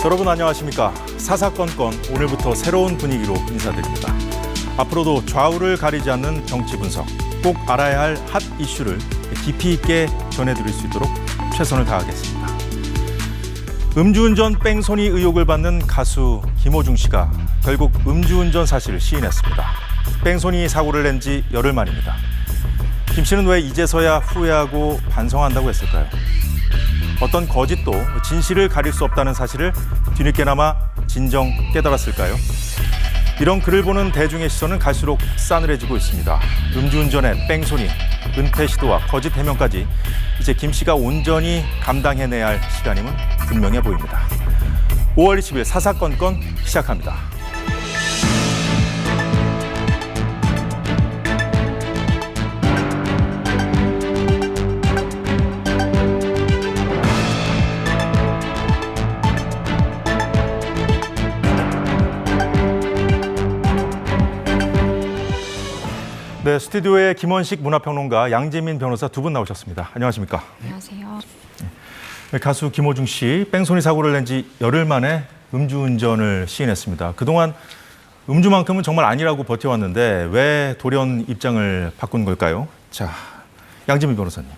여러분 안녕하십니까? 사사건건 오늘부터 새로운 분위기로 인사드립니다. 앞으로도 좌우를 가리지 않는 정치 분석, 꼭 알아야 할 핫 이슈를 깊이 있게 전해드릴 수 있도록 최선을 다하겠습니다. 음주운전 뺑소니 의혹을 받는 가수 김호중 씨가 결국 음주운전 사실을 시인했습니다. 뺑소니 사고를 낸 지 열흘 만입니다. 김 씨는 왜 이제서야 후회하고 반성한다고 했을까요? 어떤 거짓도 진실을 가릴 수 없다는 사실을 뒤늦게나마 진정 깨달았을까요? 이런 글을 보는 대중의 시선은 갈수록 싸늘해지고 있습니다. 음주운전의 뺑소니, 은폐 시도와 거짓 해명까지 이제 김 씨가 온전히 감당해내야 할 시간임은 분명해 보입니다. 5월 20일 사사건건 시작합니다. 네, 스튜디오에 김원식 문화평론가, 양재민 변호사 두 분 나오셨습니다. 안녕하십니까? 안녕하세요. 네, 가수 김호중 씨, 뺑소니 사고를 낸 지 열흘 만에 음주운전을 시인했습니다. 그동안 음주만큼은 정말 아니라고 버텨왔는데 왜 돌연 입장을 바꾼 걸까요? 자, 양재민 변호사님.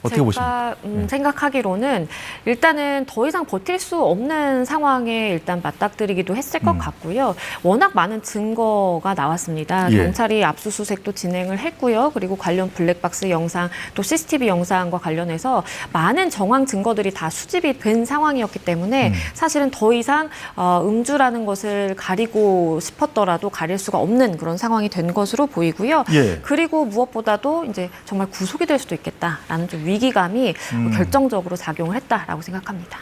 어떻게 보십니까? 제가 생각하기로는 일단은 더 이상 버틸 수 없는 상황에 일단 맞닥뜨리기도 했을 것 같고요. 워낙 많은 증거가 나왔습니다. 예. 경찰이 압수수색도 진행을 했고요. 그리고 관련 블랙박스 영상, 또 CCTV 영상과 관련해서 많은 정황 증거들이 다 수집이 된 상황이었기 때문에 사실은 더 이상 음주라는 것을 가리고 싶었더라도 가릴 수가 없는 그런 상황이 된 것으로 보이고요. 예. 그리고 무엇보다도 이제 정말 구속이 될 수도 있겠다라는 좀 위기감이 결정적으로 작용을 했다라고 생각합니다.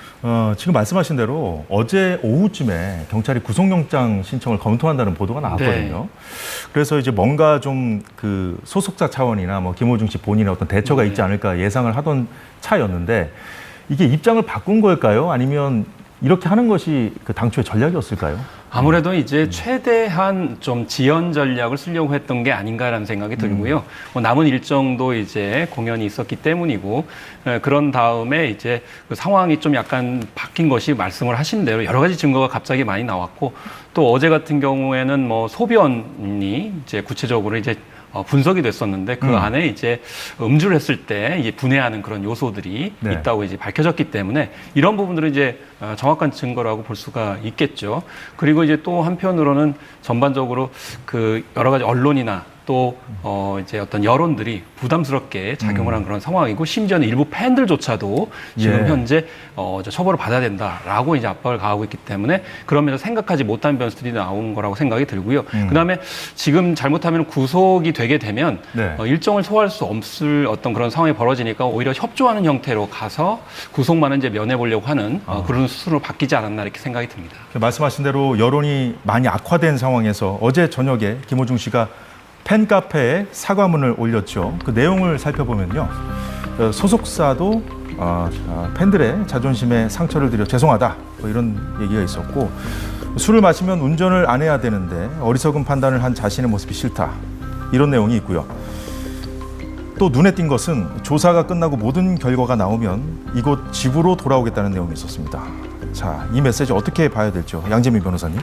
지금 말씀하신 대로 어제 오후쯤에 경찰이 구속영장 신청을 검토한다는 보도가 나왔거든요. 네. 그래서 이제 뭔가 좀 그 소속사 차원이나 뭐 김호중 씨 본인의 어떤 대처가 있지 않을까 예상을 하던 차였는데 이게 입장을 바꾼 걸까요? 아니면 이렇게 하는 것이 그 당초의 전략이었을까요? 아무래도 이제 최대한 좀 지연 전략을 쓰려고 했던 게 아닌가라는 생각이 들고요. 뭐 남은 일정도 이제 공연이 있었기 때문이고, 그런 다음에 이제 그 상황이 좀 약간 바뀐 것이 말씀을 하신 대로 여러 가지 증거가 갑자기 많이 나왔고, 또 어제 같은 경우에는 뭐 소변이 이제 구체적으로 이제 분석이 됐었는데 그 안에 이제 음주를 했을 때 이제 분해하는 그런 요소들이 네. 있다고 이제 밝혀졌기 때문에 이런 부분들은 이제 정확한 증거라고 볼 수가 있겠죠. 그리고 이제 또 한편으로는 전반적으로 그 여러 가지 언론이나 또 이제 어떤 여론들이 부담스럽게 작용을 한 그런 상황이고, 심지어는 일부 팬들조차도 지금 예. 현재 처벌을 받아야 된다라고 이제 압박을 가하고 있기 때문에 그러면서 생각하지 못한 변수들이 나온 거라고 생각이 들고요. 그다음에 지금 잘못하면 구속이 되게 되면 네. 일정을 소화할 수 없을 어떤 그런 상황이 벌어지니까 오히려 협조하는 형태로 가서 구속만은 이제 면해보려고 하는 그런 수순으로 바뀌지 않았나 이렇게 생각이 듭니다. 말씀하신 대로 여론이 많이 악화된 상황에서 어제 저녁에 김호중 씨가 팬카페에 사과문을 올렸죠. 그 내용을 살펴보면요. 소속사도 팬들의 자존심에 상처를 드려 죄송하다, 뭐 이런 얘기가 있었고, 술을 마시면 운전을 안 해야 되는데 어리석은 판단을 한 자신의 모습이 싫다, 이런 내용이 있고요. 또 눈에 띈 것은 조사가 끝나고 모든 결과가 나오면 이곳 집으로 돌아오겠다는 내용이 있었습니다. 자, 이 메시지 어떻게 봐야 될죠? 양재민 변호사님.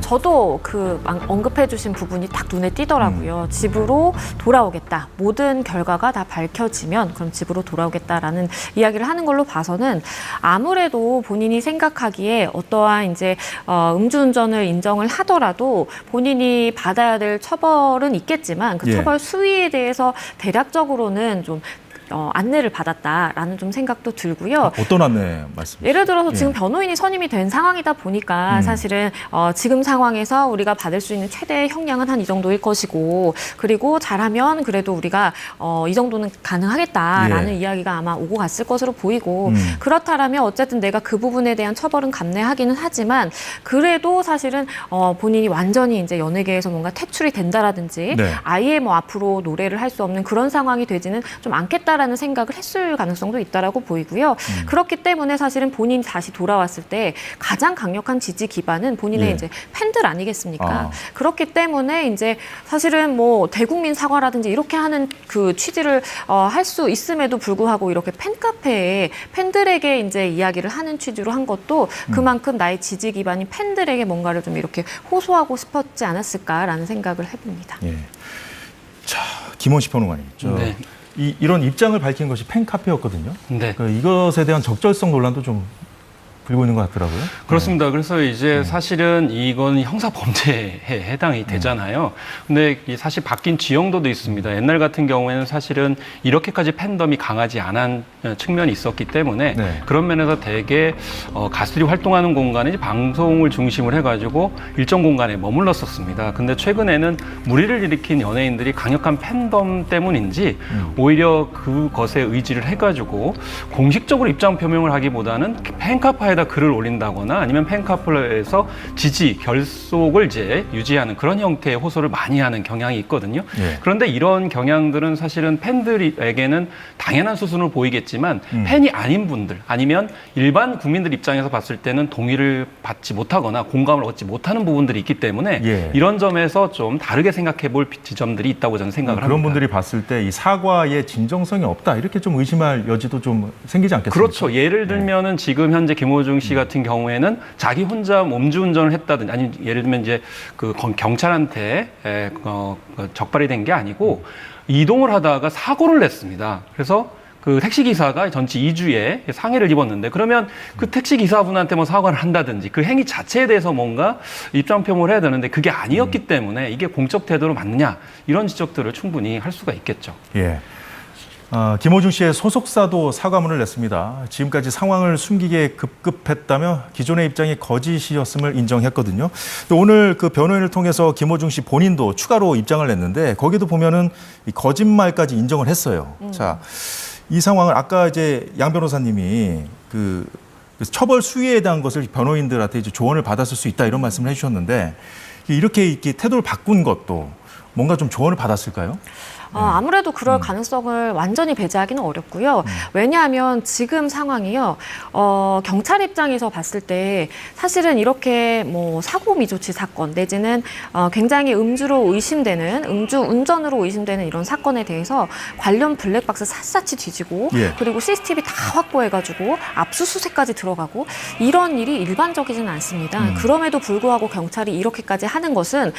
저도 그 언급해주신 부분이 딱 눈에 띄더라고요. 집으로 돌아오겠다. 모든 결과가 다 밝혀지면 그럼 집으로 돌아오겠다라는 이야기를 하는 걸로 봐서는 아무래도 본인이 생각하기에 어떠한 이제 음주운전을 인정을 하더라도 본인이 받아야 될 처벌은 있겠지만 그 처벌 수위에 대해서 대략적으로는 좀 안내를 받았다라는 좀 생각도 들고요. 어떤 안내 말씀? 예를 들어서 지금 변호인이 선임이 된 상황이다 보니까 사실은 지금 상황에서 우리가 받을 수 있는 최대의 형량은 한 이 정도일 것이고, 그리고 잘하면 그래도 우리가 이 정도는 가능하겠다라는 이야기가 아마 오고 갔을 것으로 보이고, 그렇다라면 어쨌든 내가 그 부분에 대한 처벌은 감내하기는 하지만 그래도 사실은 본인이 완전히 이제 연예계에서 뭔가 퇴출이 된다라든지 아예 뭐 앞으로 노래를 할 수 없는 그런 상황이 되지는 좀 않겠다. 아닐까라는 생각을 했을 가능성도 있다라고 보이고요. 그렇기 때문에 사실은 본인이 다시 돌아왔을 때 가장 강력한 지지 기반은 본인의 예. 이제 팬들 아니겠습니까? 아. 그렇기 때문에 이제 사실은 뭐 대국민 사과라든지 이렇게 하는 그 취지를 할 수 있음에도 불구하고 이렇게 팬카페에 팬들에게 이제 이야기를 하는 취지로 한 것도 그만큼 나의 지지 기반이 팬들에게 뭔가를 좀 이렇게 호소하고 싶었지 않았을까라는 생각을 해봅니다. 예. 자, 김원식 평론가님. 네. 이런 입장을 밝힌 것이 팬카페였거든요. 네. 이것에 대한 적절성 논란도 좀 불고 있는 것 같더라고요. 그렇습니다. 그래서 이제 사실은 이건 형사 범죄에 해당이 되잖아요. 근데 사실 바뀐 지형도도 있습니다. 옛날 같은 경우에는 사실은 이렇게까지 팬덤이 강하지 않은 측면이 있었기 때문에 네. 그런 면에서 되게 가수들이 활동하는 공간이 이제 방송을 중심으로 해가지고 일정 공간에 머물렀었습니다. 근데 최근에는 무리를 일으킨 연예인들이 강력한 팬덤 때문인지 오히려 그것에 의지를 해가지고 공식적으로 입장 표명을 하기보다는 팬카페에 글을 올린다거나 아니면 팬카페에서 지지, 결속을 이제 유지하는 그런 형태의 호소를 많이 하는 경향이 있거든요. 예. 그런데 이런 경향들은 사실은 팬들에게는 당연한 수순으로 보이겠지만 팬이 아닌 분들 아니면 일반 국민들 입장에서 봤을 때는 동의를 받지 못하거나 공감을 얻지 못하는 부분들이 있기 때문에 예. 이런 점에서 좀 다르게 생각해 볼 지점들이 있다고 저는 생각을 그런 합니다. 분들이 봤을 때 이 사과의 진정성이 없다 이렇게 좀 의심할 여지도 좀 생기지 않겠습니까? 그렇죠. 예를 들면은 지금 현재 김호중 씨 같은 경우에는 자기 혼자 음주운전을 했다든지 아니면 예를 들면 이제 그 경찰한테 적발이 된 게 아니고 이동을 하다가 사고를 냈습니다. 그래서 그 택시기사가 전치 2주에 상해를 입었는데 그러면 그 택시기사분한테 뭐 사과를 한다든지 그 행위 자체에 대해서 뭔가 입장 표명을 해야 되는데 그게 아니었기 때문에 이게 공적 태도로 맞느냐 이런 지적들을 충분히 할 수가 있겠죠. 예. 김호중 씨의 소속사도 사과문을 냈습니다. 지금까지 상황을 숨기게 급급했다며 기존의 입장이 거짓이었음을 인정했거든요. 오늘 그 변호인을 통해서 김호중 씨 본인도 추가로 입장을 냈는데 거기도 보면은 이 거짓말까지 인정을 했어요. 자, 이 상황을 아까 이제 양 변호사님이 그 처벌 수위에 대한 것을 변호인들한테 이제 조언을 받았을 수 있다 이런 말씀을 해주셨는데 이렇게 태도를 바꾼 것도 뭔가 좀 조언을 받았을까요? 아무래도 그럴 가능성을 완전히 배제하기는 어렵고요. 왜냐하면 지금 상황이요. 경찰 입장에서 봤을 때 사실은 이렇게 뭐 사고 미조치 사건 내지는 굉장히 음주로 의심되는 음주 운전으로 의심되는 이런 사건에 대해서 관련 블랙박스 샅샅이 뒤지고 예. 그리고 CCTV 다 확보해가지고 압수수색까지 들어가고 이런 일이 일반적이지는 않습니다. 그럼에도 불구하고 경찰이 이렇게까지 하는 것은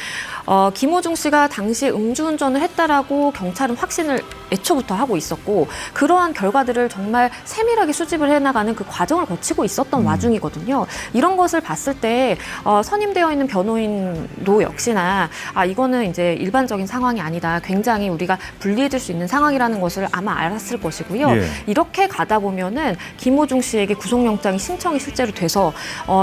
김호중 씨가 당시 음주운전을 했다라고 경찰은 확신을 애초부터 하고 있었고 그러한 결과들을 정말 세밀하게 수집을 해나가는 그 과정을 거치고 있었던 와중이거든요. 이런 것을 봤을 때 선임되어 있는 변호인도 역시나 이거는 이제 일반적인 상황이 아니다. 굉장히 우리가 분리해줄 수 있는 상황이라는 것을 아마 알았을 것이고요. 예. 이렇게 가다 보면은 김호중 씨에게 구속영장이 신청이 실제로 돼서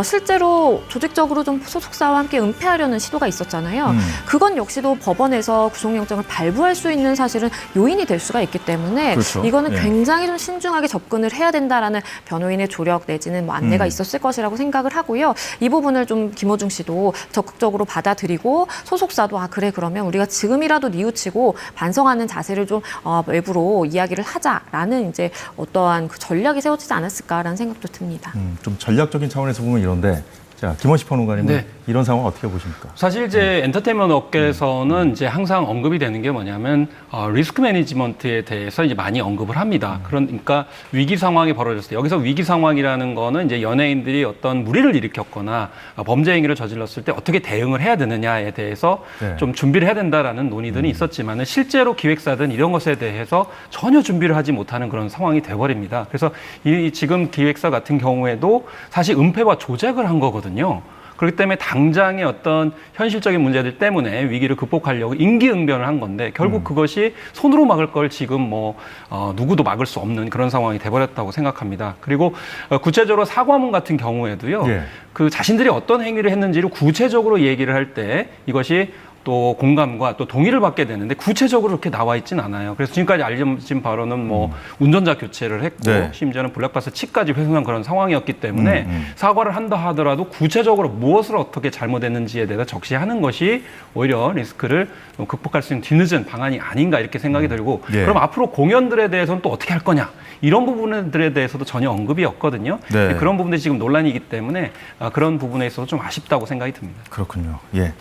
실제로 조직적으로 좀 소속사와 함께 은폐하려는 시도가 있었잖아요. 그건 역시도 법원에서 구속영장을 발부할 수 있는 사실은 요인이 될 수가 있기 때문에 그렇죠. 이거는 예. 굉장히 좀 신중하게 접근을 해야 된다라는 변호인의 조력 내지는 뭐 안내가 있었을 것이라고 생각을 하고요. 이 부분을 좀 김호중 씨도 적극적으로 받아들이고 소속사도 그래 그러면 우리가 지금이라도 뉘우치고 반성하는 자세를 좀 외부로 이야기를 하자라는 이제 어떠한 그 전략이 세워지지 않았을까라는 생각도 듭니다. 좀 전략적인 차원에서 보면 이런데 자, 김원식 평론가님은 네. 이런 상황 어떻게 보십니까? 사실 이제 엔터테인먼트 업계에서는 이제 항상 언급이 되는 게 뭐냐면 리스크 매니지먼트에 대해서 이제 많이 언급을 합니다. 그러니까 위기 상황이 벌어졌을 때 여기서 위기 상황이라는 거는 이제 연예인들이 어떤 무리를 일으켰거나 범죄 행위를 저질렀을 때 어떻게 대응을 해야 되느냐에 대해서 네. 좀 준비를 해야 된다라는 논의들이 있었지만은 실제로 기획사든 이런 것에 대해서 전혀 준비를 하지 못하는 그런 상황이 돼버립니다. 그래서 이 지금 기획사 같은 경우에도 사실 은폐와 조작을 한 거거든요. 그렇기 때문에 당장의 어떤 현실적인 문제들 때문에 위기를 극복하려고 임기응변을 한 건데 결국 그것이 손으로 막을 걸 지금 누구도 막을 수 없는 그런 상황이 돼버렸다고 생각합니다. 그리고 구체적으로 사과문 같은 경우에도요. 예. 그 자신들이 어떤 행위를 했는지를 구체적으로 얘기를 할 때 이것이 또 공감과 또 동의를 받게 되는데 구체적으로 그렇게 나와 있진 않아요. 그래서 지금까지 알려진 바로는 뭐 운전자 교체를 했고 네. 심지어는 블랙박스 칩까지 훼손한 그런 상황이었기 때문에 사과를 한다 하더라도 구체적으로 무엇을 어떻게 잘못했는지에 대해서 적시하는 것이 오히려 리스크를 극복할 수 있는 뒤늦은 방안이 아닌가 이렇게 생각이 들고 예. 그럼 앞으로 공연들에 대해서는 또 어떻게 할 거냐 이런 부분들에 대해서도 전혀 언급이 없거든요. 네. 그런 부분들이 지금 논란이기 때문에 그런 부분에 있어서 좀 아쉽다고 생각이 듭니다. 그렇군요. 예.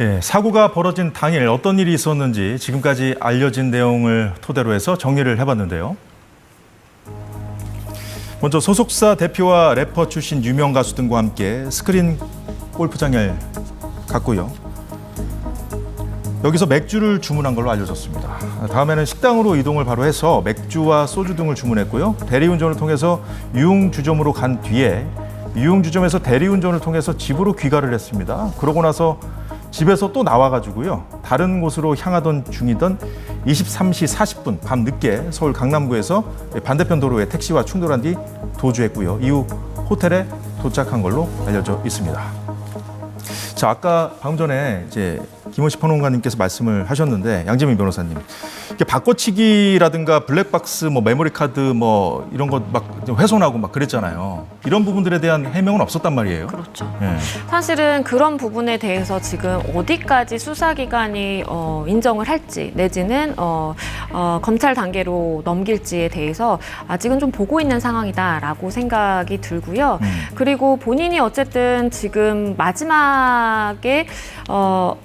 예, 사고가 벌어진 당일 어떤 일이 있었는지 지금까지 알려진 내용을 토대로 해서 정리를 해봤는데요. 먼저 소속사 대표와 래퍼 출신 유명 가수 등과 함께 스크린 골프장을 갔고요. 여기서 맥주를 주문한 걸로 알려졌습니다. 다음에는 식당으로 이동을 바로 해서 맥주와 소주 등을 주문했고요. 대리운전을 통해서 유흥주점으로 간 뒤에 유흥주점에서 대리운전을 통해서 집으로 귀가를 했습니다. 그러고 나서 집에서 또 나와가지고요. 다른 곳으로 향하던 중이던 23시 40분 밤 늦게 서울 강남구에서 반대편 도로에 택시와 충돌한 뒤 도주했고요. 이후 호텔에 도착한 걸로 알려져 있습니다. 자, 아까 방금 전에 이제 김원식 평론가님께서 말씀을 하셨는데 양재민 변호사님, 이게 바꿔치기라든가 블랙박스, 뭐 메모리 카드, 뭐 이런 거 막 훼손하고 막 그랬잖아요. 이런 부분들에 대한 해명은 없었단 말이에요. 그렇죠. 예. 사실은 그런 부분에 대해서 지금 어디까지 수사기관이 인정을 할지 내지는 검찰 단계로 넘길지에 대해서 아직은 좀 보고 있는 상황이다라고 생각이 들고요. 그리고 본인이 어쨌든 지금 마지막에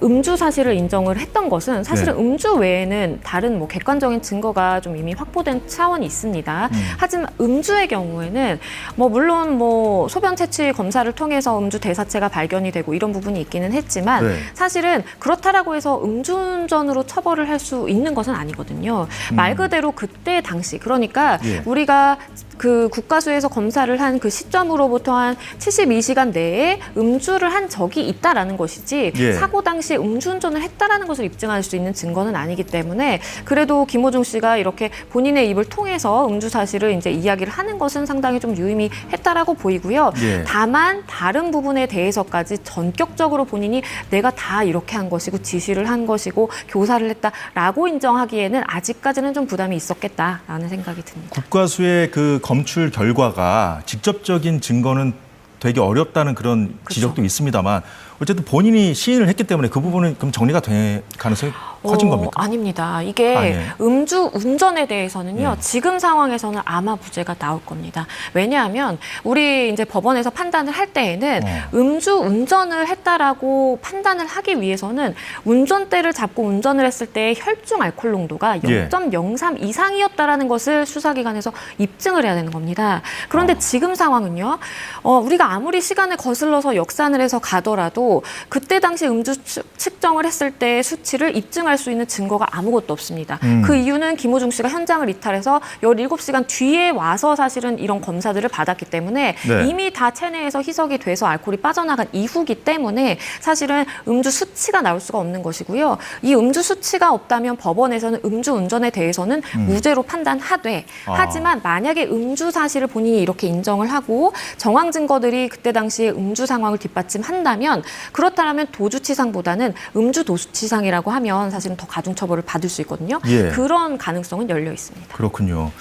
음주 사실을 인정을 했던 것은 사실은 네. 음주 외에는 다른 뭐 객관적인 증거가 좀 이미 확보된 차원이 있습니다. 하지만 음주의 경우에는 뭐 물론 뭐 소변 채취 검사를 통해서 음주 대사체가 발견이 되고 이런 부분이 있기는 했지만 네. 사실은 그렇다라고 해서 음주운전으로 처벌을 할 수 있는 것은 아니거든요. 말 그대로 그때 당시 그러니까 예. 우리가 그 국가수에서 검사를 한 그 시점으로부터 한 72시간 내에 음주를 한 적이 있다라는 것이지 예. 사고 당시에 음주운전을 했다라는 것을 입증할 수 있는 증거는 아니기 때문에 그래도 김호중 씨가 이렇게 본인의 입을 통해서 음주 사실을 이제 이야기를 하는 것은 상당히 좀 유의미했다라고 보이고요. 예. 다만 다른 부분에 대해서까지 전격적으로 본인이 내가 다 이렇게 한 것이고 지시를 한 것이고 교사를 했다라고 인정하기에는 아직까지는 좀 부담이 있었겠다라는 생각이 듭니다. 국과수의 그 검출 결과가 직접적인 증거는 되게 어렵다는 그런 지적도 있습니다만 어쨌든 본인이 시인을 했기 때문에 그 부분은 그럼 정리가 될 가능성이 커진 겁니까? 아닙니다. 이게 아니에요. 음주 운전에 대해서는요. 예. 지금 상황에서는 아마 무죄가 나올 겁니다. 왜냐하면 우리 이제 법원에서 판단을 할 때에는 음주 운전을 했다라고 판단을 하기 위해서는 운전대를 잡고 운전을 했을 때 혈중 알코올 농도가 예. 0.03 이상이었다라는 것을 수사기관에서 입증을 해야 되는 겁니다. 그런데 지금 상황은요. 우리가 아무리 시간을 거슬러서 역산을 해서 가더라도 그때 당시 음주 측정을 했을 때 수치를 입증할 수 있는 증거가 아무것도 없습니다. 그 이유는 김호중 씨가 현장을 이탈해서 17시간 뒤에 와서 사실은 이런 검사들을 받았기 때문에 네. 이미 다 체내에서 희석이 돼서 알코올이 빠져나간 이후기 때문에 사실은 음주 수치가 나올 수가 없는 것이고요. 이 음주 수치가 없다면 법원에서는 음주 운전에 대해서는 무죄로 판단하되 하지만 만약에 음주 사실을 본인이 이렇게 인정을 하고 정황 증거들이 그때 당시에 음주 상황을 뒷받침한다면 그렇다면 도주치상보다는 음주 도주치상이라고 하면 사실은 더 가중처벌을 받을 수 있거든요. 예. 그런 가능성은 열려 있습니다. 그렇군요.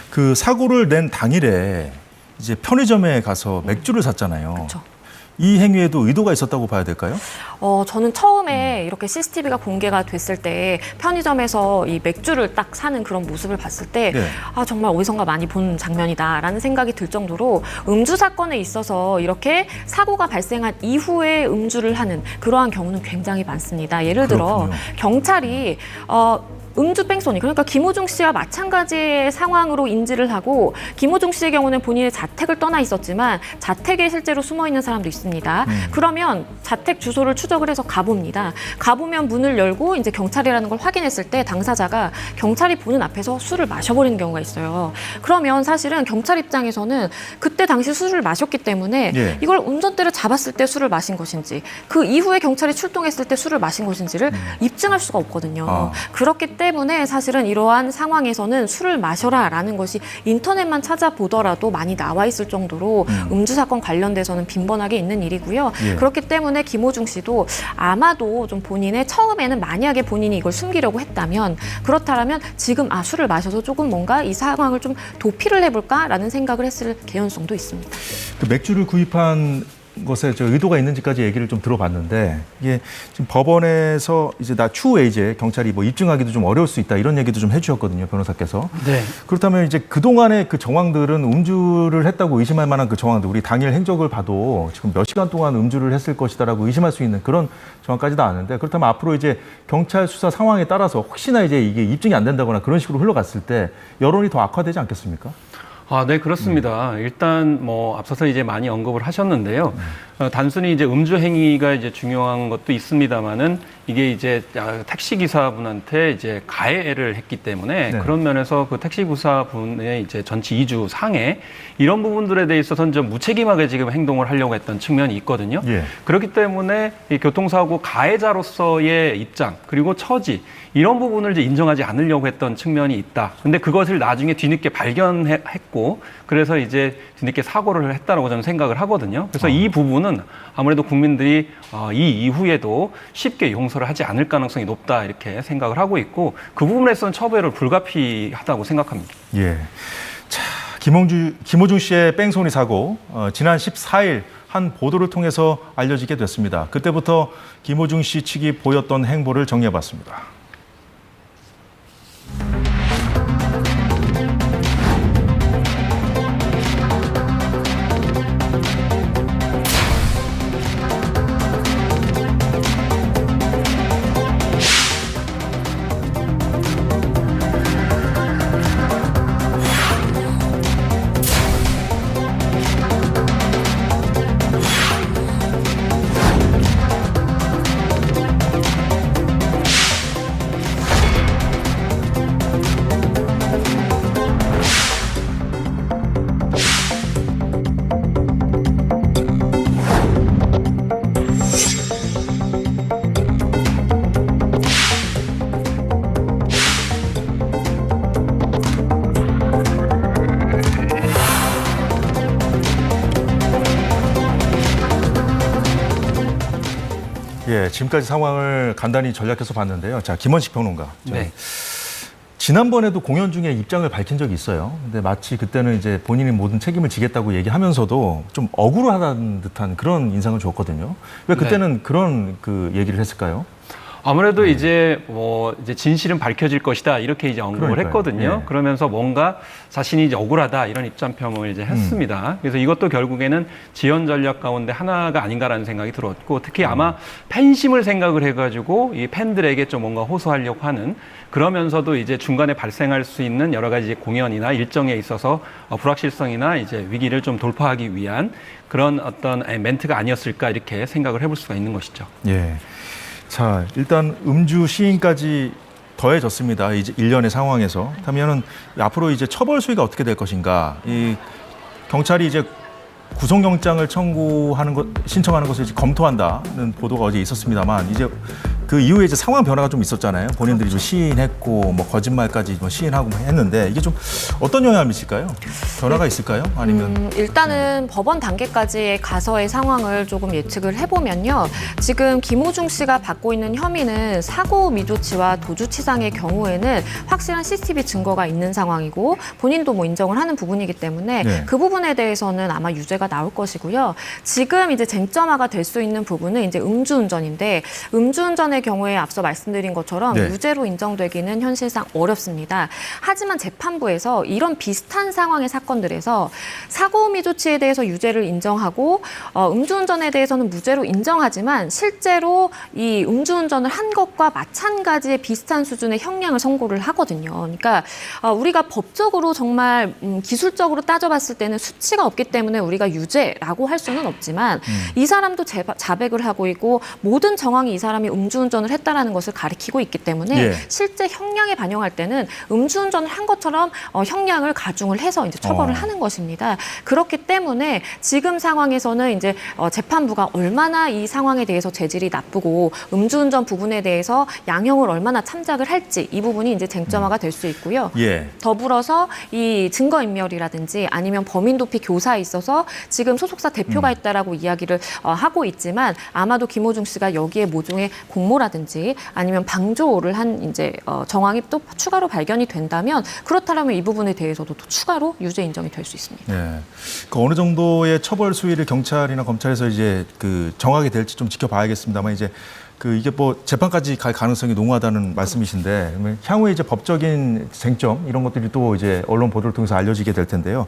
그 사고를 낸 당일에 이제 편의점에 가서 맥주를 샀잖아요. 그렇죠. 이 행위에도 의도가 있었다고 봐야 될까요? 저는 처음에 이렇게 CCTV가 공개가 됐을 때 편의점에서 이 맥주를 딱 사는 그런 모습을 봤을 때 네. 정말 어디선가 많이 본 장면이다라는 생각이 들 정도로 음주 사건에 있어서 이렇게 사고가 발생한 이후에 음주를 하는 그러한 경우는 굉장히 많습니다. 예를 들어 그렇군요. 경찰이 음주 뺑소니 그러니까 김호중 씨와 마찬가지의 상황으로 인지를 하고 김호중 씨의 경우는 본인의 자택을 떠나 있었지만 자택에 실제로 숨어 있는 사람도 있습니다. 그러면 자택 주소를 추적을 해서 가봅니다. 가보면 문을 열고 이제 경찰이라는 걸 확인했을 때 당사자가 경찰이 보는 앞에서 술을 마셔버리는 경우가 있어요. 그러면 사실은 경찰 입장에서는 그때 당시 술을 마셨기 때문에 예. 이걸 운전대를 잡았을 때 술을 마신 것인지 그 이후에 경찰이 출동했을 때 술을 마신 것인지를 입증할 수가 없거든요. 그렇기 때문에 때문에 사실은 이러한 상황에서는 술을 마셔라라는 것이 인터넷만 찾아보더라도 많이 나와 있을 정도로 음주 사건 관련돼서는 빈번하게 있는 일이고요. 예. 그렇기 때문에 김호중 씨도 아마도 좀 본인의 처음에는 만약에 본인이 이걸 숨기려고 했다면 그렇다면 지금 술을 마셔서 조금 뭔가 이 상황을 좀 도피를 해볼까라는 생각을 했을 개연성도 있습니다. 그 맥주를 구입한 것에 저 의도가 있는지까지 얘기를 좀 들어봤는데 이게 지금 법원에서 이제 추후에 이제 경찰이 뭐 입증하기도 좀 어려울 수 있다 이런 얘기도 좀 해주셨거든요, 변호사께서. 네. 그렇다면 이제 그 동안의 그 정황들은 음주를 했다고 의심할 만한 그 정황들, 우리 당일 행적을 봐도 지금 몇 시간 동안 음주를 했을 것이다라고 의심할 수 있는 그런 정황까지 나왔는데, 그렇다면 앞으로 이제 경찰 수사 상황에 따라서 혹시나 이제 이게 입증이 안 된다거나 그런 식으로 흘러갔을 때 여론이 더 악화되지 않겠습니까? 네, 그렇습니다. 일단 뭐 앞서서 이제 많이 언급을 하셨는데요. 단순히 이제 음주 행위가 이제 중요한 것도 있습니다만은 이게 이제 택시 기사분한테 이제 가해를 했기 때문에 네. 그런 면에서 그 택시 기사분의 이제 전치 2주 상해 이런 부분들에 대해서는 좀 무책임하게 지금 행동을 하려고 했던 측면이 있거든요. 예. 그렇기 때문에 이 교통사고 가해자로서의 입장 그리고 처지 이런 부분을 이제 인정하지 않으려고 했던 측면이 있다. 근데 그것을 나중에 뒤늦게 발견했고 그래서 이제 뒤늦게 사고를 했다라고 저는 생각을 하거든요. 그래서 이 부분은 아무래도 국민들이 이 이후에도 쉽게 용서를 하지 않을 가능성이 높다 이렇게 생각을 하고 있고 그 부분에서는 처벌을 불가피하다고 생각합니다. 예. 자, 김호중 씨의 뺑소니 사고 지난 14일 한 보도를 통해서 알려지게 됐습니다. 그때부터 김호중 씨 측이 보였던 행보를 정리해봤습니다. 예, 지금까지 상황을 간단히 전략해서 봤는데요. 자, 김원식 평론가. 네. 지난번에도 공연 중에 입장을 밝힌 적이 있어요. 근데 마치 그때는 이제 본인이 모든 책임을 지겠다고 얘기하면서도 좀 억울하다는 듯한 그런 인상을 줬거든요. 왜 그때는 그런 그 얘기를 했을까요? 아무래도 이제 이제 진실은 밝혀질 것이다 이렇게 이제 언급을 그러니까요. 했거든요. 예. 그러면서 뭔가 자신이 이제 억울하다 이런 입장표명을 이제 했습니다. 그래서 이것도 결국에는 지연 전략 가운데 하나가 아닌가라는 생각이 들었고 특히 아마 팬심을 생각을 해가지고 이 팬들에게 좀 뭔가 호소하려고 하는 그러면서도 이제 중간에 발생할 수 있는 여러 가지 공연이나 일정에 있어서 불확실성이나 이제 위기를 좀 돌파하기 위한 그런 어떤 멘트가 아니었을까 이렇게 생각을 해볼 수가 있는 것이죠. 예. 자, 일단 음주 시인까지 더해졌습니다. 이제 일련의 상황에서. 그렇다면은 앞으로 이제 처벌 수위가 어떻게 될 것인가? 이 경찰이 이제 구속영장을 신청하는 것을 이제 검토한다는 보도가 어제 있었습니다만 이제 그 이후에 이제 상황 변화가 좀 있었잖아요. 본인들이 좀 시인했고 뭐 거짓말까지 뭐 시인하고 했는데 이게 좀 어떤 영향을 미칠까요? 변화가 있을까요? 아니면 일단은 법원 단계까지 가서의 상황을 조금 예측을 해보면요. 지금 김호중 씨가 받고 있는 혐의는 사고 미조치와 도주치상의 경우에는 확실한 CCTV 증거가 있는 상황이고 본인도 뭐 인정을 하는 부분이기 때문에 네. 그 부분에 대해서는 아마 유죄가 나올 것이고요. 지금 이제 쟁점화가 될 수 있는 부분은 이제 음주운전인데 음주운전의 경우에 앞서 말씀드린 것처럼 네. 유죄로 인정되기는 현실상 어렵습니다. 하지만 재판부에서 이런 비슷한 상황의 사건들에서 사고 미조치에 대해서 유죄를 인정하고 음주운전에 대해서는 무죄로 인정하지만 실제로 이 음주운전을 한 것과 마찬가지의 비슷한 수준의 형량을 선고를 하거든요. 그러니까 우리가 법적으로 정말 기술적으로 따져봤을 때는 수치가 없기 때문에 우리가 유죄라고 할 수는 없지만 이 사람도 자백을 하고 있고 모든 정황이 이 사람이 음주운전 음주운전을 했다라는 것을 가리키고 있기 때문에 예. 실제 형량에 반영할 때는 음주운전을 한 것처럼 형량을 가중을 해서 이제 처벌을 하는 것입니다. 그렇기 때문에 지금 상황에서는 이제 재판부가 얼마나 이 상황에 대해서 재질이 나쁘고 음주운전 부분에 대해서 양형을 얼마나 참작을 할지 이 부분이 이제 쟁점화가 될 수 있고요. 예. 더불어서 이 증거인멸이라든지 아니면 범인 도피 교사에 있어서 지금 소속사 대표가 있다라고 이야기를 하고 있지만 아마도 김호중 씨가 여기에 모종의 공모라든지 아니면 방조를 한 이제 정황이 또 추가로 발견이 된다면 그렇다면 이 부분에 대해서도 또 추가로 유죄 인정이 될 수 있습니다. 예. 그 어느 정도의 처벌 수위를 경찰이나 검찰에서 이제 그 정하게 될지 좀 지켜봐야겠습니다만 이제 그 이게 뭐 재판까지 갈 가능성이 농후하다는 말씀이신데 그러면 향후에 이제 법적인 쟁점 이런 것들이 또 이제 언론 보도를 통해서 알려지게 될 텐데요.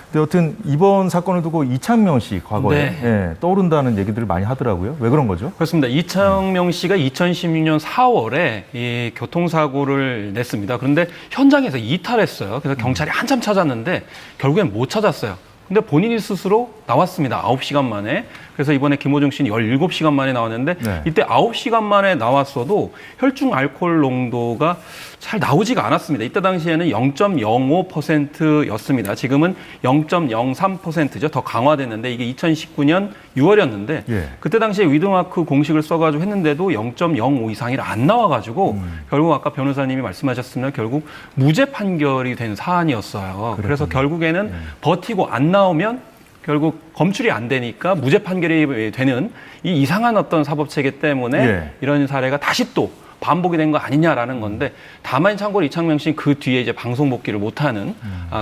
근데 여튼 이번 사건을 두고 이창명 씨 과거에 네. 예, 떠오른다는 얘기들을 많이 하더라고요. 왜 그런 거죠? 그렇습니다. 이창명 씨가 2016년 4월에 이 교통사고를 냈습니다. 그런데 현장에서 이탈했어요. 그래서 경찰이 한참 찾았는데 결국엔 못 찾았어요. 근데 본인이 스스로 나왔습니다. 9시간 만에. 그래서 이번에 김호중 씨는 17시간 만에 나왔는데 네. 이때 9시간 만에 나왔어도 혈중 알코올 농도가 잘 나오지가 않았습니다. 이때 당시에는 0.05%였습니다. 지금은 0.03%죠. 더 강화됐는데 이게 2019년 6월이었는데 예. 그때 당시에 위드마크 공식을 써가지고 했는데도 0.05 이상이 안 나와가지고 결국 아까 변호사님이 말씀하셨으면 결국 무죄 판결이 된 사안이었어요. 그래서 결국에는 버티고 안 나오면 결국 검출이 안 되니까 무죄 판결이 되는 이 이상한 어떤 사법체계 때문에 예. 이런 사례가 다시 또 반복이 된 거 아니냐라는 건데 다만 참고로 이창명 씨는 그 뒤에 이제 방송 복귀를 못하는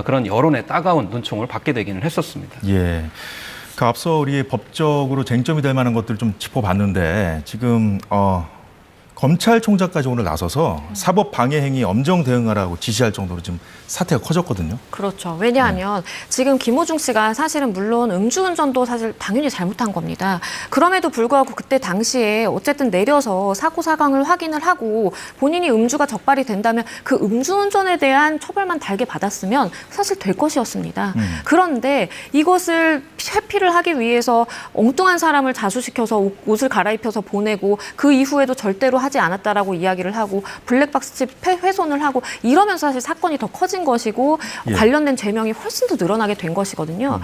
그런 여론의 따가운 눈총을 받게 되기는 했었습니다. 예. 그 앞서 우리 법적으로 쟁점이 될 만한 것들을 좀 짚어봤는데 지금 검찰총장까지 오늘 나서서 사법 방해 행위 엄정 대응하라고 지시할 정도로 지금 사태가 커졌거든요. 그렇죠. 왜냐하면 지금 김호중 씨가 사실은 물론 음주운전도 사실 당연히 잘못한 겁니다. 그럼에도 불구하고 그때 당시에 어쨌든 내려서 사고 사강을 확인을 하고 본인이 음주가 적발이 된다면 그 음주운전에 대한 처벌만 달게 받았으면 사실 될 것이었습니다. 그런데 이것을 회피를 하기 위해서 엉뚱한 사람을 자수시켜서 옷을 갈아입혀서 보내고 그 이후에도 절대로 하지 않았다라고 이야기를 하고 블랙박스칩 훼손을 하고 이러면서 사실 사건이 더 커진 것이고 예. 관련된 죄명이 훨씬 더 늘어나게 된 것이거든요.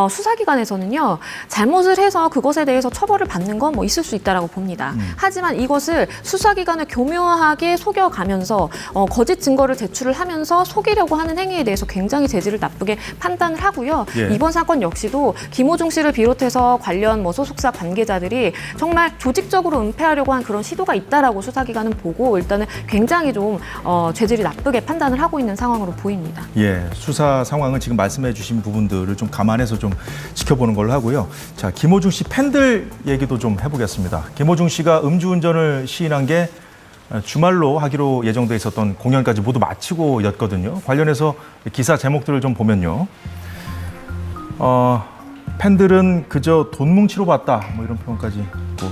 수사기관에서는요 잘못을 해서 그것에 대해서 처벌을 받는 건 뭐 있을 수 있다라고 봅니다. 하지만 이것을 수사기관을 교묘하게 속여가면서 거짓 증거를 제출을 하면서 속이려고 하는 행위에 대해서 굉장히 재질을 나쁘게 판단을 하고요. 예. 이번 사건 역시도 김호중 씨를 비롯해서 관련 뭐 소속사 관계자들이 정말 조직적으로 은폐하려고 한 그런 시도가 있다라고 수사기관은 보고 일단은 굉장히 좀 죄질이 나쁘게 판단을 하고 있는 상황으로 보입니다. 예, 수사 상황은 지금 말씀해 주신 부분들을 좀 감안해서 좀 지켜보는 걸로 하고요. 자, 김호중 씨 팬들 얘기도 좀 해보겠습니다. 김호중 씨가 음주운전을 시인한 게 주말로 하기로 예정돼 있었던 공연까지 모두 마치고였거든요. 관련해서 기사 제목들을 좀 보면요. 팬들은 그저 돈 뭉치러 봤다. 뭐 이런 표현까지.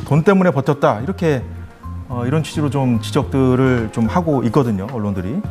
돈 때문에 버텼다. 이렇게 이런 취지로 좀 지적들을 좀 하고 있거든요. 언론들이.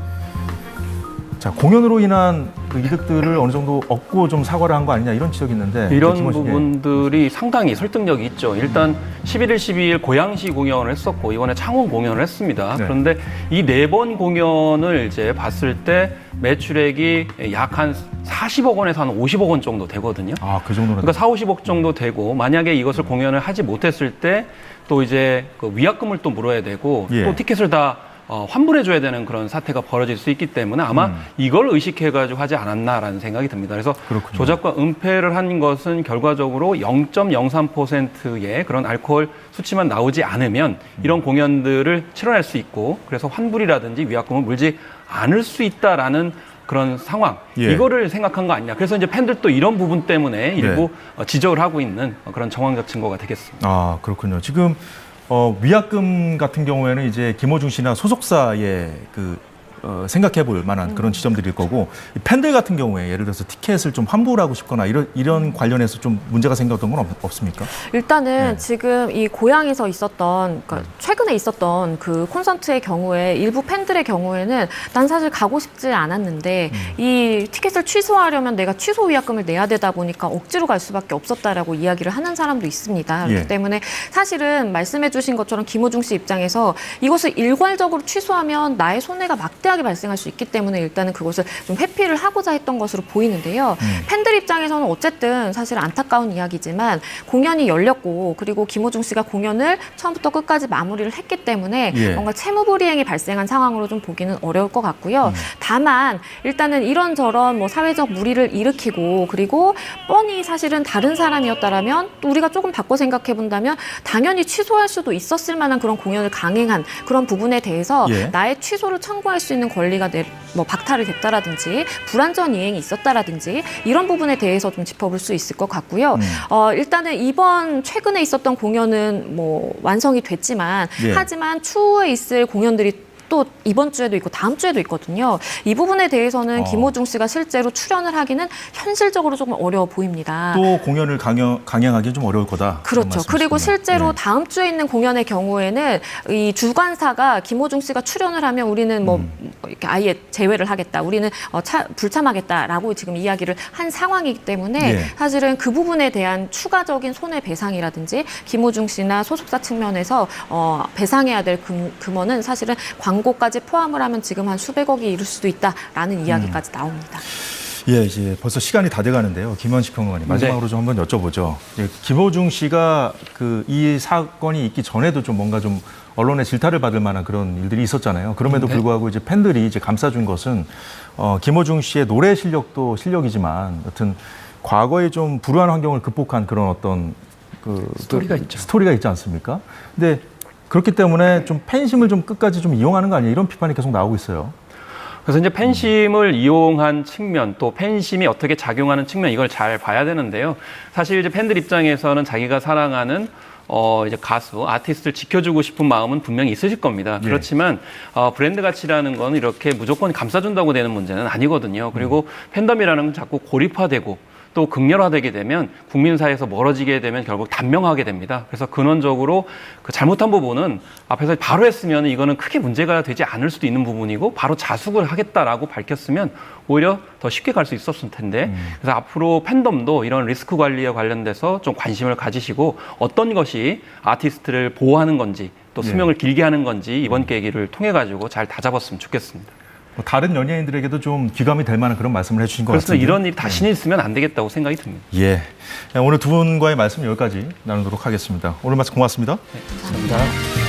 자, 공연으로 인한 그 이득들을 어느 정도 얻고 좀 사과를 한 거 아니냐 이런 지적이 있는데 이런 부분들이 상당히 설득력이 있죠. 일단 11일, 12일 고양시 공연을 했었고 이번에 창원 공연을 했습니다. 네. 그런데 이 4번 공연을 이제 봤을 때 매출액이 약 한 40억 원에서 한 50억 원 정도 되거든요. 아, 그 정도는. 그러니까 4, 50억 정도 되고 만약에 이것을 공연을 하지 못했을 때 또 이제 그 위약금을 또 물어야 되고 예. 또 티켓을 다 환불해줘야 되는 그런 사태가 벌어질 수 있기 때문에 아마 이걸 의식해가지고 하지 않았나라는 생각이 듭니다. 그래서 그렇군요. 조작과 은폐를 한 것은 결과적으로 0.03%의 그런 알코올 수치만 나오지 않으면 이런 공연들을 치러낼 수 있고 그래서 환불이라든지 위약금을 물지 않을 수 있다라는 그런 상황, 예. 이거를 생각한 거 아니냐. 그래서 이제 팬들도 이런 부분 때문에 일부 지적을 하고 있는 그런 정황적 증거가 되겠습니다. 아, 그렇군요. 지금 위약금 같은 경우에는 이제 김호중 씨나 소속사의 그 생각해 볼 만한 그런 지점들일 거고 이 팬들 같은 경우에 예를 들어서 티켓을 좀 환불하고 싶거나 이런 관련해서 좀 문제가 생겼던 건 없습니까? 일단은 네. 지금 이 고향에서 있었던 그러니까 최근에 있었던 그 콘서트의 경우에 일부 팬들의 경우에는 난 사실 가고 싶지 않았는데 이 티켓을 취소하려면 내가 취소 위약금을 내야 되다 보니까 억지로 갈 수밖에 없었다라고 이야기를 하는 사람도 있습니다. 그렇기 예. 때문에 사실은 말씀해 주신 것처럼 김호중 씨 입장에서 이것을 일괄적으로 취소하면 나의 손해가 막대하게 발생할 수 있기 때문에 일단은 그것을 좀 회피를 하고자 했던 것으로 보이는데요. 팬들 입장에서는 어쨌든 사실 안타까운 이야기지만 공연이 열렸고 그리고 김호중 씨가 공연을 처음부터 끝까지 마무리를 했기 때문에 예. 뭔가 채무불이행이 발생한 상황으로 좀 보기는 어려울 것 같고요. 다만 일단은 이런저런 뭐 사회적 물의를 일으키고 그리고 뻔히 사실은 다른 사람이었다라면 또 우리가 조금 바꿔 생각해 본다면 당연히 취소할 수도 있었을 만한 그런 공연을 강행한 그런 부분에 대해서 예. 나의 취소를 청구할 수 있는 권리가 뭐 박탈이 됐다라든지 불완전 이행이 있었다라든지 이런 부분에 대해서 좀 짚어볼 수 있을 것 같고요. 일단은 이번 최근에 있었던 공연은 뭐 완성이 됐지만 예. 하지만 추후에 있을 공연들이 또 이번 주에도 있고 다음 주에도 있거든요. 이 부분에 대해서는 김호중 씨가 실제로 출연을 하기는 현실적으로 조금 어려워 보입니다. 또 공연을 강행하기 좀 어려울 거다. 그렇죠. 그리고 실제로 네. 다음 주에 있는 공연의 경우에는 이 주관사가 김호중 씨가 출연을 하면 우리는 뭐 이렇게 아예 제외를 하겠다. 우리는 불참하겠다라고 지금 이야기를 한 상황이기 때문에 예. 사실은 그 부분에 대한 추가적인 손해배상이라든지 김호중 씨나 소속사 측면에서 배상해야 될 금원은 사실은 광고까지 포함을 하면 지금 한 수백억이 이를 수도 있다라는 이야기까지 나옵니다. 예, 이제 벌써 시간이 다 돼가는데요. 김현식 평론가님 마지막으로 좀 한번 여쭤보죠. 이제 김호중 씨가 이 사건이 있기 전에도 좀 뭔가 좀 언론의 질타를 받을 만한 그런 일들이 있었잖아요. 그럼에도 불구하고 이제 팬들이 이제 감싸준 것은 김호중 씨의 노래 실력도 실력이지만 여튼 과거에 좀 불우한 환경을 극복한 그런 어떤 스토리가 있죠. 스토리가 있지 않습니까? 근데 그렇기 때문에 좀 팬심을 좀 끝까지 좀 이용하는 거 아니에요? 이런 비판이 계속 나오고 있어요. 그래서 이제 팬심을 이용한 측면, 또 팬심이 어떻게 작용하는 측면, 이걸 잘 봐야 되는데요. 사실 이제 팬들 입장에서는 자기가 사랑하는 이제 가수, 아티스트를 지켜주고 싶은 마음은 분명히 있으실 겁니다. 예. 그렇지만 브랜드 가치라는 건 이렇게 무조건 감싸준다고 되는 문제는 아니거든요. 그리고 팬덤이라는 건 자꾸 고립화되고 또 극렬화되게 되면 국민사회에서 멀어지게 되면 결국 단명하게 됩니다. 그래서 근원적으로 그 잘못한 부분은 앞에서 바로 했으면 이거는 크게 문제가 되지 않을 수도 있는 부분이고 바로 자숙을 하겠다라고 밝혔으면 오히려 더 쉽게 갈 수 있었을 텐데 그래서 앞으로 팬덤도 이런 리스크 관리에 관련돼서 좀 관심을 가지시고 어떤 것이 아티스트를 보호하는 건지 또 수명을 길게 하는 건지 이번 계기를 통해 가지고 잘 다잡았으면 좋겠습니다. 뭐 다른 연예인들에게도 좀 귀감이 될 만한 그런 말씀을 해주신 것 그래서 같은데. 이런 일이 다시는 있으면 안 되겠다고 생각이 듭니다. 예. 오늘 두 분과의 말씀 여기까지 나누도록 하겠습니다. 오늘 말씀 고맙습니다. 감사합니다.